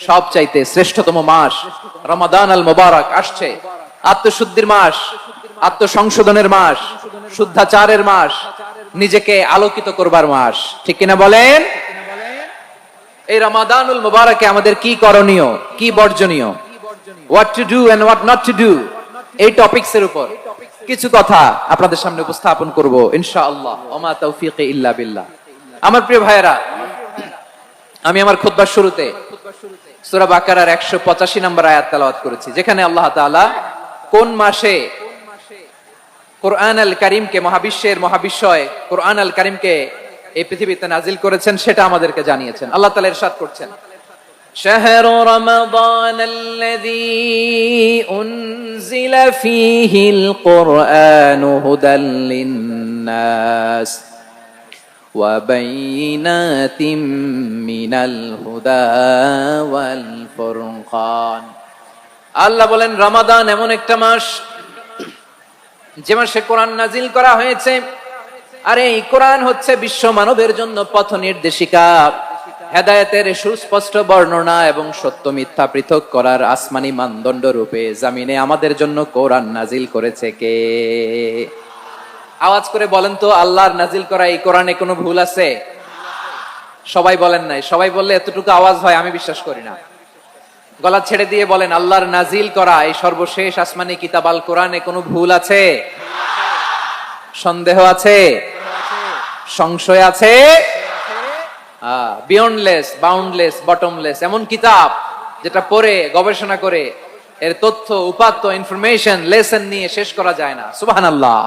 সব চাইতে শ্রেষ্ঠতম মাস রমাদান আল মুবারক আসছে। আত্মশুদ্ধির মাস, আত্মসংশোধনের মাস, শুদ্ধাচারের মাস, নিজেকে আলোকিত করবার মাস, ঠিক কিনা বলেন? এই রমাদানুল মুবারকে আমাদের কি করণীয়, কি বর্জনীয়, what to do and what not to do, এই টপিকস এর উপর কিছু কথা আপনাদের সামনে উপস্থাপন করব ইনশাআল্লাহ। ওমা তাওফীকি ইল্লা বিল্লাহ। আমার প্রিয় ভাইয়েরা, আমি আমার খুতবার শুরুতে সূরা বাকারার 185 নম্বর আয়াত তেলাওয়াত করেছি, যেখানে আল্লাহ তাআলা কোন মাসে কোরআন আল কারীমকে, মহাবিশ্বের মহাবিশ্বয় কোরআন আল কারীমকে এই পৃথিবীতে নাজিল করেছেন সেটা আমাদেরকে জানিয়েছেন। আল্লাহ তাআলা ইরশাদ করছেন, শাহরু রমাদানাল্লাযী উনজিলা ফীহিল কুরআনু হুদাল লিন্নাস ওয়া বাইয়িনাতিম মিনাল হুদা ওয়াল ফুরকান। আল্লাহ বলেন, রমাদান এমন একটা মাস যে মাসে কোরআন নাজিল করা হয়েছে। আর এই কোরআন হচ্ছে বিশ্ব মানবের জন্য পথ নির্দেশিকা, হেদায়েতের সুস্পষ্ট বর্ণনা এবং সত্য মিথ্যা পৃথক করার আসমানি মানদণ্ড রূপে জামিনে আমাদের জন্য কোরআন নাজিল করেছে কে? আওয়াজ করে বলেন তো, আল্লাহর নাজিল করা এই কোরআনে কোনো ভুল আছে? সবাই বলেন নাই। সবাই বললে এতটুকু আওয়াজ হয় আমি বিশ্বাস করি না। গলা ছেড়ে দিয়ে বলেন, আল্লাহর নাজিল করা এই সর্বশেষ আসমানি কিতাব আল কোরআনে কোনো ভুল আছে? সন্দেহ আছে? সংশয় আছে? বিয়ন্ডলেস, বাউন্ডলেস, বটমলেস এমন কিতাব যেটা পড়ে গবেষণা করে এর তথ্য, উপাত্ত, ইনফরমেশন, লেসন নিয়ে শেষ করা যায় না। সুবহানাল্লাহ।